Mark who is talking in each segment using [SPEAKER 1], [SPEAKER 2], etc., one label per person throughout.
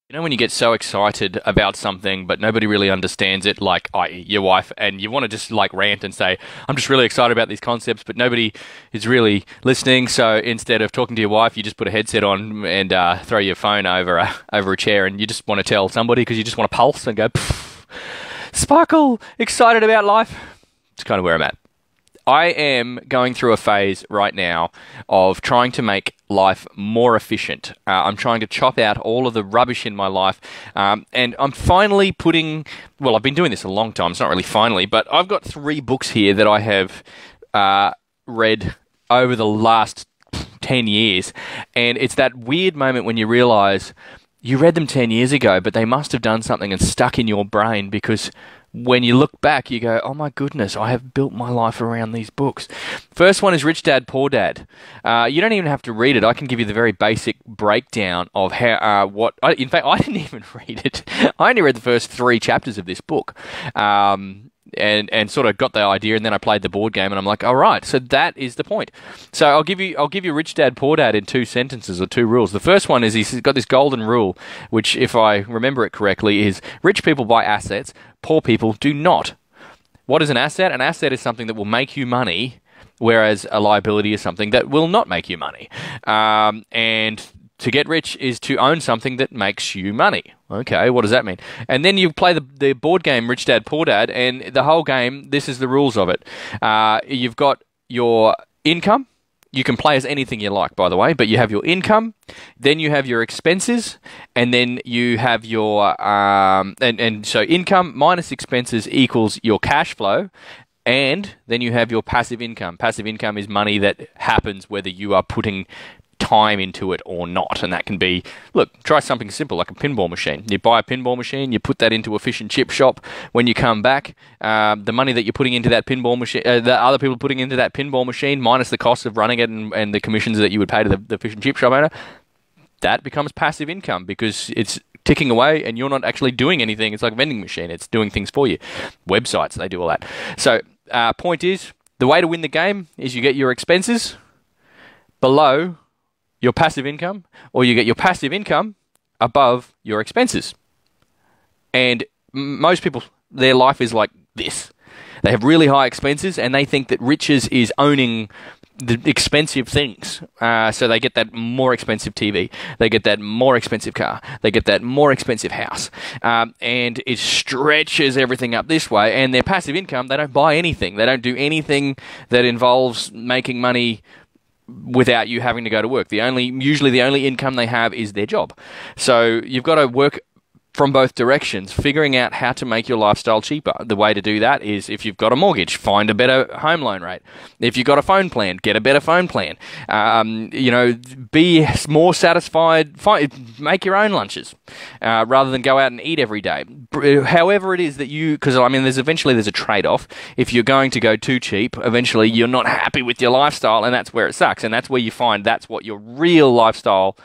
[SPEAKER 1] You know when you get so excited about something, but nobody really understands it, like your wife, and you want to just like rant and say, "I'm just really excited about these concepts," but nobody is really listening. So instead of talking to your wife, you just put a headset on and throw your phone over a chair, and you just want to tell somebody because you just want to pulse and go, "Pff, sparkle, excited about life." It's kind of where I'm at. I am going through a phase right now of trying to make life more efficient. I'm trying to chop out all of the rubbish in my life, and I'm finally well, I've been doing this a long time. It's not really finally, but I've got 3 books here that I have read over the last 10 years, and it's that weird moment when you realize you read them 10 years ago, but they must have done something and stuck in your brain because when you look back, you go, oh my goodness, I have built my life around these books. First one is Rich Dad, Poor Dad. You don't even have to read it. I can give you the very basic breakdown of how, in fact, I didn't even read it. I only read the first 3 chapters of this book. And sort of got the idea, and then I played the board game, and I'm like, all right, so that is the point. So I'll give you Rich Dad Poor Dad in 2 sentences or 2 rules. The first one is he's got this golden rule, which, if I remember it correctly, is rich people buy assets, poor people do not. What is an asset? An asset is something that will make you money, whereas a liability is something that will not make you money. And to get rich is to own something that makes you money. Okay, what does that mean? And then you play the board game Rich Dad, Poor Dad, and the whole game, this is the rules of it. You've got your income. You can play as anything you like, by the way, but you have your income, then you have your expenses, and then you have your... so income minus expenses equals your cash flow, and then you have your passive income. Passive income is money that happens whether you are putting time into it or not, and that can be, look, try something simple like a pinball machine. You buy a pinball machine, you put that into a fish and chip shop. When you come back, the money that you're putting into that pinball machine, the other people putting into that pinball machine, minus the cost of running it and the commissions that you would pay to the fish and chip shop owner, that becomes passive income because it's ticking away and you're not actually doing anything. It's like a vending machine. It's doing things for you. Websites, they do all that. So point is, the way to win the game is you get your expenses below your passive income, or you get your passive income above your expenses. And most people, their life is like this. They have really high expenses, and they think that riches is owning the expensive things. So they get that more expensive TV, they get that more expensive car, they get that more expensive house, and it stretches everything up this way. And their passive income, they don't buy anything. They don't do anything that involves making money without you having to go to work. Usually the only income they have is their job. So you've got to work from both directions, figuring out how to make your lifestyle cheaper. The way to do that is, if you've got a mortgage, find a better home loan rate. If you've got a phone plan, get a better phone plan. Be more satisfied, make your own lunches, rather than go out and eat every day. However it is that because there's a trade-off. If you're going to go too cheap, eventually you're not happy with your lifestyle, and that's where it sucks. And that's where you find that's what your real lifestyle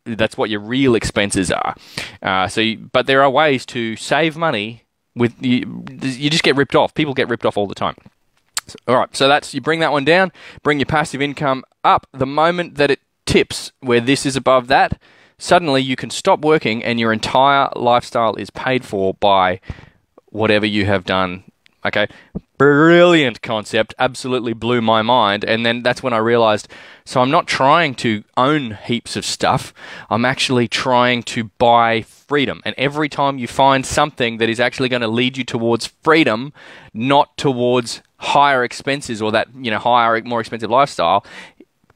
[SPEAKER 1] that's what your real expenses are. But there are ways to save money with you just get ripped off. People get ripped off all the time. All right, so you bring that one down, bring your passive income up. The moment that it tips where this is above that, suddenly you can stop working and your entire lifestyle is paid for by whatever you have done. Okay, brilliant concept, absolutely blew my mind. And then that's when I realized, so I'm not trying to own heaps of stuff, I'm actually trying to buy freedom. And every time you find something that is actually going to lead you towards freedom, not towards higher expenses or that higher, more expensive lifestyle,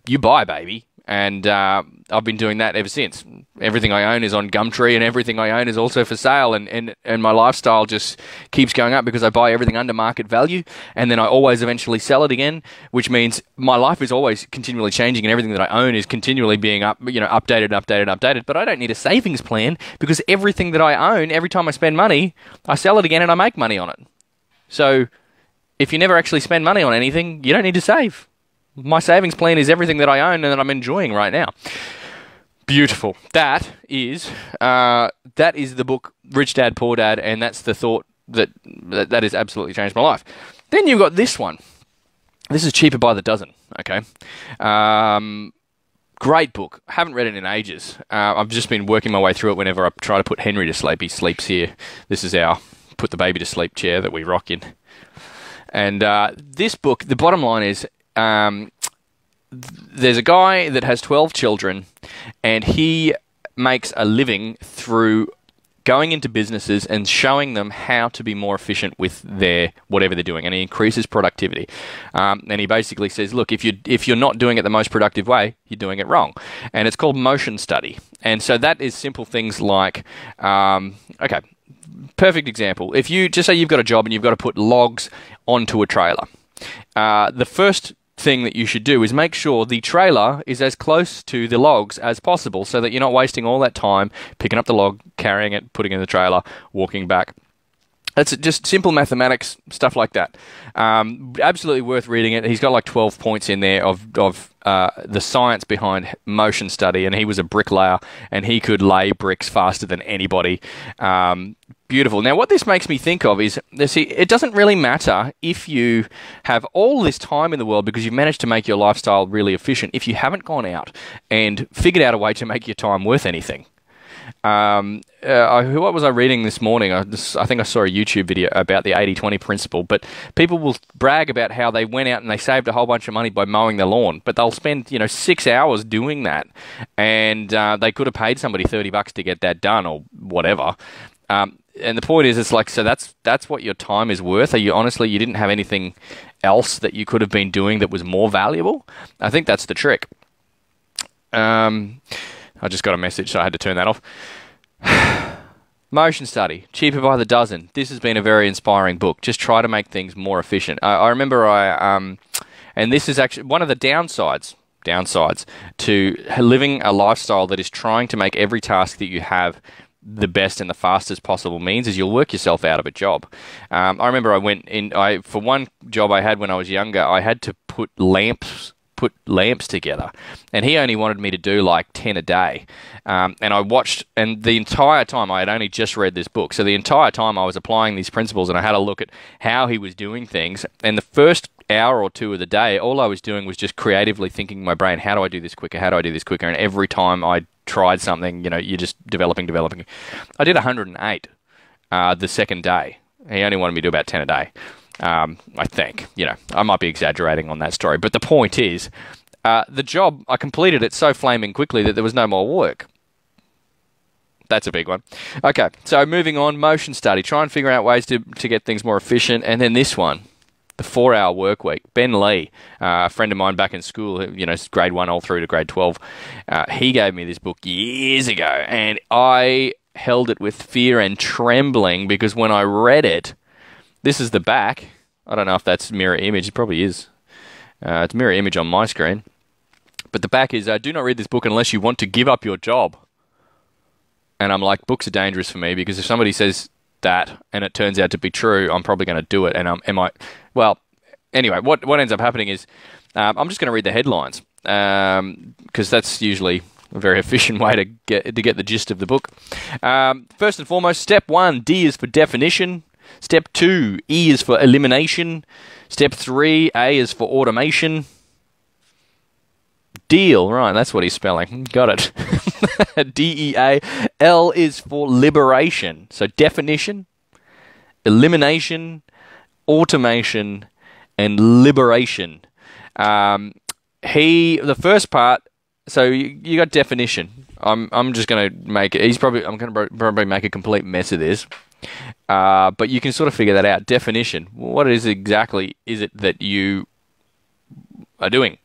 [SPEAKER 1] you buy, baby. And I've been doing that ever since. Everything I own is on Gumtree, and everything I own is also for sale. And my lifestyle just keeps going up because I buy everything under market value, and then I always eventually sell it again, which means my life is always continually changing, and everything that I own is continually being updated. But I don't need a savings plan because everything that I own, every time I spend money, I sell it again and I make money on it. So if you never actually spend money on anything, you don't need to save. My savings plan is everything that I own and that I'm enjoying right now. Beautiful. That is the book Rich Dad, Poor Dad, and that's the thought that has absolutely changed my life. Then you've got this one. This is Cheaper by the Dozen. Okay, Great book. I haven't read it in ages. I've just been working my way through it whenever I try to put Henry to sleep. He sleeps here. This is our put the baby to sleep chair that we rock in. And this book, the bottom line is, there's a guy that has 12 children, and he makes a living through going into businesses and showing them how to be more efficient with their whatever they're doing, and he increases productivity. And he basically says, look, if you're not doing it the most productive way, you're doing it wrong. And it's called motion study. And so that is simple things like, okay, perfect example. If you just say you've got a job and you've got to put logs onto a trailer, the first thing that you should do is make sure the trailer is as close to the logs as possible so that you're not wasting all that time picking up the log, carrying it, putting it in the trailer, walking back. It's just simple mathematics, stuff like that. Absolutely worth reading it. He's got like 12 points in there of the science behind motion study, and he was a bricklayer, and he could lay bricks faster than anybody. Beautiful. Now, what this makes me think of is, see, it doesn't really matter if you have all this time in the world because you've managed to make your lifestyle really efficient if you haven't gone out and figured out a way to make your time worth anything. What was I reading this morning? I think I saw a YouTube video about the 80-20 principle, but people will brag about how they went out and they saved a whole bunch of money by mowing the lawn, but they'll spend 6 hours doing that, and they could have paid somebody $30 to get that done or whatever. And the point is, it's like, so that's what your time is worth. Are you honestly, you didn't have anything else that you could have been doing that was more valuable? I think that's the trick. I just got a message, so I had to turn that off. Motion study, cheaper by the dozen. This has been a very inspiring book. Just try to make things more efficient. I remember and this is actually one of the downsides to living a lifestyle that is trying to make every task that you have the best and the fastest possible means is you'll work yourself out of a job. I remember for one job I had when I was younger, I had to put lamps together, and he only wanted me to do like 10 a day. And I watched, and the entire time I had only just read this book, so the entire time I was applying these principles, and I had a look at how he was doing things. And the first hour or two of the day, all I was doing was just creatively thinking in my brain, how do I do this quicker? How do I do this quicker? And every time I tried something, you're just developing. I did 108 the second day. He only wanted me to do about 10 a day. I think, I might be exaggerating on that story, but the point is, the job, I completed it so flaming quickly that there was no more work. That's a big one. Okay, so moving on, motion study. Try and figure out ways to get things more efficient. And then this one, the 4-hour work week. Ben Lee, a friend of mine back in school, grade 1 all through to grade 12, he gave me this book years ago, and I held it with fear and trembling because when I read it, this is the back. I don't know if that's mirror image. It probably is. It's mirror image on my screen. But the back is, do not read this book unless you want to give up your job. And I'm like, books are dangerous for me because if somebody says that and it turns out to be true, I'm probably going to do it. And well, anyway, what ends up happening is I'm just going to read the headlines because that's usually a very efficient way to get the gist of the book. First and foremost, step 1, D is for definition. Step 2, E is for elimination. Step 3, A is for automation. Deal, right, that's what he's spelling. Got it. D-E-A. L is for liberation. So definition, elimination, automation, and liberation. The first part, so you got definition. I'm just going to make it, I'm going to probably make a complete mess of this. But you can sort of figure that out. Definition. What exactly is it that you are doing?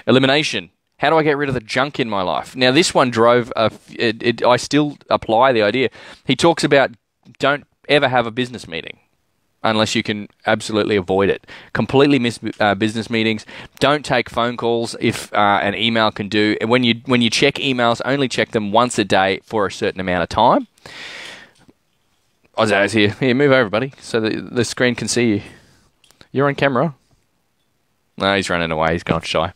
[SPEAKER 1] Elimination. How do I get rid of the junk in my life? Now, this one drove, I still apply the idea. He talks about don't ever have a business meeting unless you can absolutely avoid it. Completely miss business meetings. Don't take phone calls if an email can do. And when you check emails, only check them once a day for a certain amount of time. Ozzo's here. Here, move over, buddy, so that the screen can see you. You're on camera. No, he's running away. He's gone shy.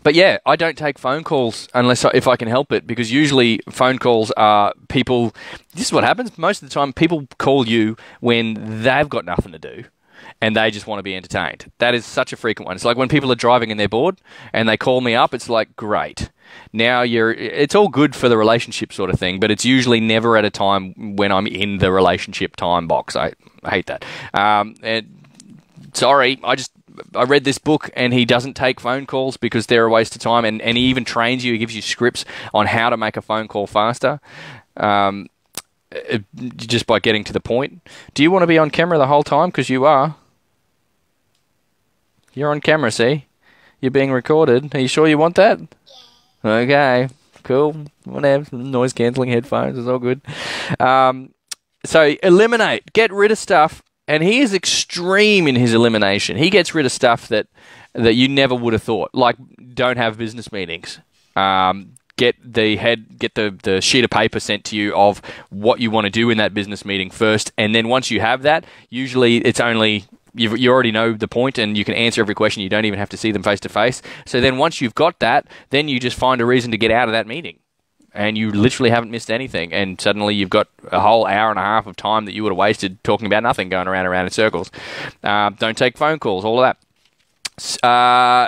[SPEAKER 1] But yeah, I don't take phone calls if I can help it, because usually phone calls are people. This is what happens most of the time. People call you when they've got nothing to do. and they just want to be entertained. That is such a frequent one. It's like when people are driving and they're bored and they call me up, it's like, great. Now it's all good for the relationship sort of thing, but it's usually never at a time when I'm in the relationship time box. I hate that. Sorry, I read this book and he doesn't take phone calls because they're a waste of time, and he even trains you. He gives you scripts on how to make a phone call faster. Just by getting to the point. Do you want to be on camera the whole time? Because you are. You're on camera, see? You're being recorded. Are you sure you want that? Yeah. Okay, cool. Whatever. Noise cancelling headphones is all good. So eliminate. Get rid of stuff. And he is extreme in his elimination. He gets rid of stuff that you never would have thought. Like, don't have business meetings. Get the sheet of paper sent to you of what you want to do in that business meeting first, and then once you have that, usually it's only you already know the point and you can answer every question. You don't even have to see them face to face. So then once you've got that, then you just find a reason to get out of that meeting, and you literally haven't missed anything. And suddenly you've got a whole hour and a half of time that you would have wasted talking about nothing, going around and around in circles. Don't take phone calls. All of that.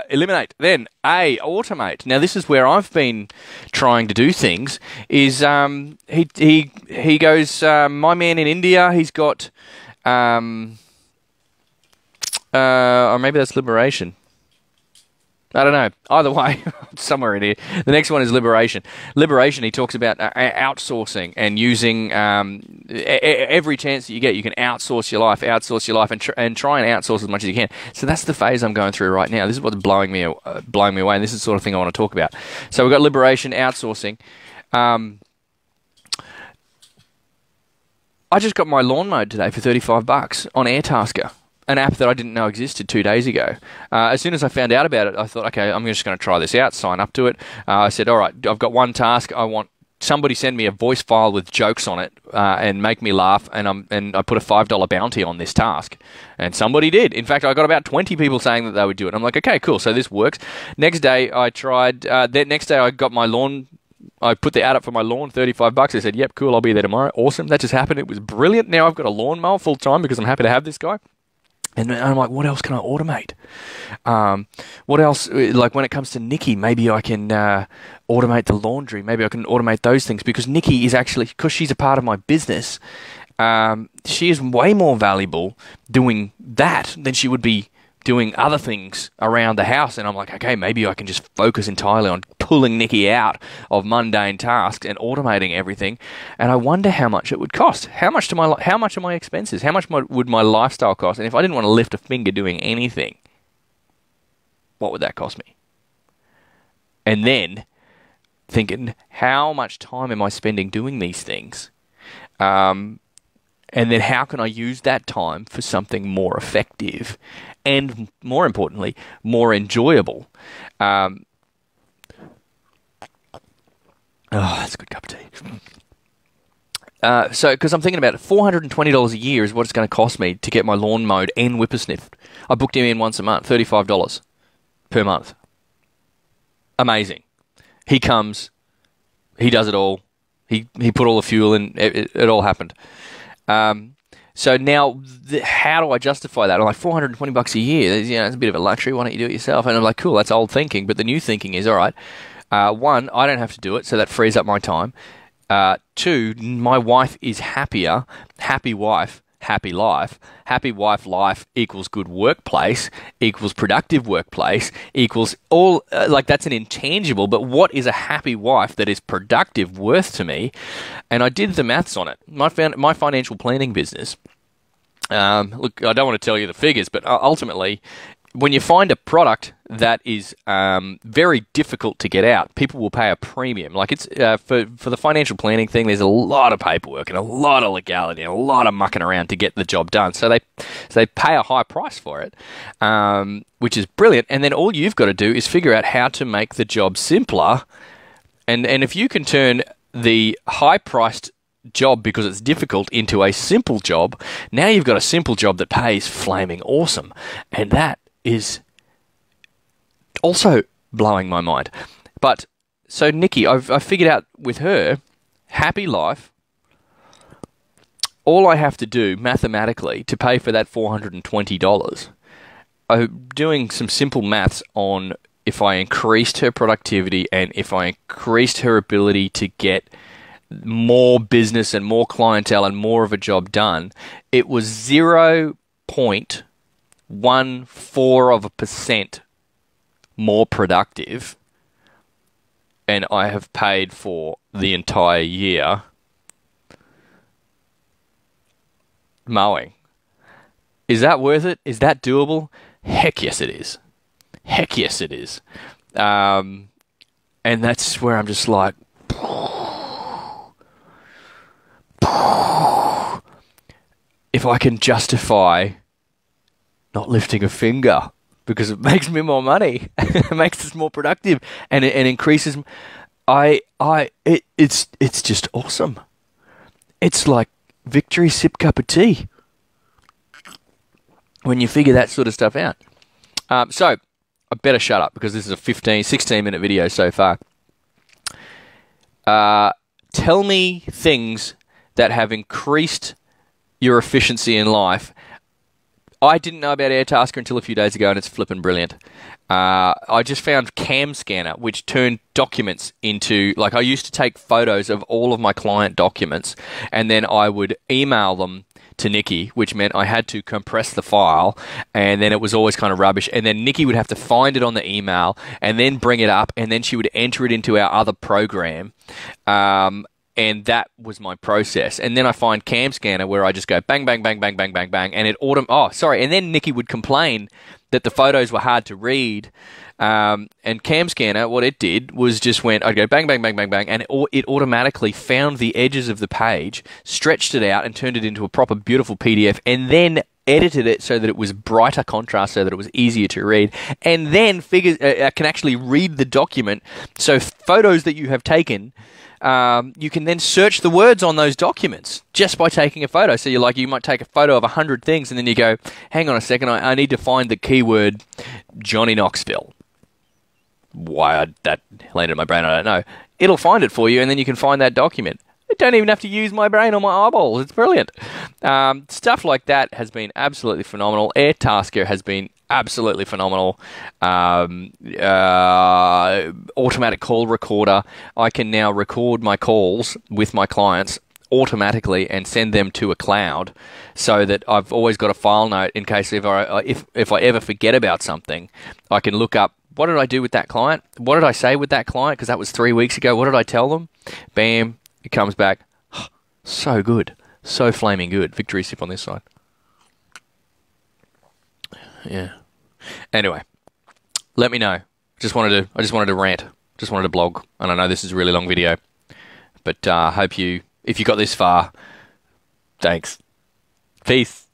[SPEAKER 1] Eliminate. Then automate. Now this is where I've been trying to do things. Is he goes, my man in India, he's got or maybe that's liberation. I don't know. Either way, somewhere in here. The next one is liberation. Liberation, he talks about outsourcing and using every chance that you get. You can outsource your life, and try and outsource as much as you can. So that's the phase I'm going through right now. This is what's blowing me away, and this is the sort of thing I want to talk about. So we've got liberation, outsourcing. I just got my lawn mowed today for $35 on Airtasker, an app that I didn't know existed 2 days ago. As soon as I found out about it, I thought, okay, I'm just going to try this out, sign up to it. I said, all right, I've got one task. I want somebody send me a voice file with jokes on it and make me laugh, and I put a $5 bounty on this task. And somebody did. In fact, I got about 20 people saying that they would do it. I'm like, okay, cool, so this works. Next day, I tried. Next day, I got my lawn. I put the ad up for my lawn, $35. I said, yep, cool, I'll be there tomorrow. Awesome, that just happened. It was brilliant. Now I've got a lawnmower full time because I'm happy to have this guy. And I'm like, what else can I automate? What else? Like when it comes to Nikki, maybe I can automate the laundry. Maybe I can automate those things, because Nikki is actually, because she's a part of my business, she is way more valuable doing that than she would be doing other things around the house. And I'm like, okay, maybe I can just focus entirely on pulling Nikki out of mundane tasks and automating everything. And I wonder how much it would cost. How much are my expenses? How much would my lifestyle cost? And if I didn't want to lift a finger doing anything, what would that cost me? And then thinking, how much time am I spending doing these things? And then how can I use that time for something more effective and, more importantly, more enjoyable? That's a good cup of tea. So, because I'm thinking about it, $420 a year is what it's going to cost me to get my lawn mowed and whippersniffed. I booked him in once a month, $35 per month. Amazing. He comes, he does it all. He put all the fuel in, it all happened. So now, how do I justify that? I'm like, $420 a year, it's a bit of a luxury, why don't you do it yourself? And I'm like, cool, that's old thinking, but the new thinking is, all right, one, I don't have to do it, so that frees up my time. Two, my wife is happier. Happy wife, happy life. Happy wife life equals good workplace, equals productive workplace, equals all, that's an intangible, but what is a happy wife that is productive worth to me? And I did the maths on it. My financial planning business, look, I don't want to tell you the figures, but ultimately, when you find a product that is very difficult to get out, people will pay a premium. Like it's for the financial planning thing, there's a lot of paperwork and a lot of legality and a lot of mucking around to get the job done. So they pay a high price for it, which is brilliant. And then all you've got to do is figure out how to make the job simpler. And if you can turn the high-priced job because it's difficult into a simple job, now you've got a simple job that pays flaming awesome. And that is also blowing my mind. But so Nikki, I've figured out with her, happy life all I have to do mathematically to pay for that $420, I'm doing some simple maths on if I increased her productivity and if I increased her ability to get more business and more clientele and more of a job done, it was 0.14% more productive, and I have paid for the entire year mowing. Is that worth it? Is that doable? Heck yes it is. Heck yes it is. And that's where I'm just like, if I can justify not lifting a finger because it makes me more money, it makes us more productive, and it increases. It's just awesome. It's like victory sip cup of tea when you figure that sort of stuff out. So I better shut up because this is a 16-minute video so far. Tell me things that have increased your efficiency in life. I didn't know about Airtasker until a few days ago, and it's flippin' brilliant. I just found Cam Scanner, which turned documents into, like, I used to take photos of all of my client documents, and then I would email them to Nikki, which meant I had to compress the file, and then it was always kind of rubbish, and then Nikki would have to find it on the email, and then bring it up, and then she would enter it into our other program, and that was my process. And then I find Cam Scanner where I just go bang, bang, bang, bang, bang, bang, bang, and it and then Nikki would complain that the photos were hard to read. And Cam Scanner, what it did was just I'd go bang, bang, bang, bang, bang, and it automatically found the edges of the page, stretched it out, and turned it into a proper beautiful PDF, and then edited it so that it was brighter contrast, so that it was easier to read, and then can actually read the document. So photos that you have taken, you can then search the words on those documents just by taking a photo. So you might take a photo of 100 things, and then you go, hang on a second, I need to find the keyword Johnny Knoxville. Why that landed in my brain, I don't know. It'll find it for you, and then you can find that document. I don't even have to use my brain or my eyeballs. It's brilliant. Stuff like that has been absolutely phenomenal. Airtasker has been absolutely phenomenal. Automatic call recorder. I can now record my calls with my clients automatically and send them to a cloud, so that I've always got a file note in case if I ever forget about something, I can look up, what did I do with that client? What did I say with that client? Because that was 3 weeks ago. What did I tell them? Bam. It comes back. So good. So flaming good. Victory sip on this side. Yeah. Anyway, let me know. I just wanted to rant. Just wanted to blog. And I know this is a really long video, but hope if you got this far, thanks. Peace.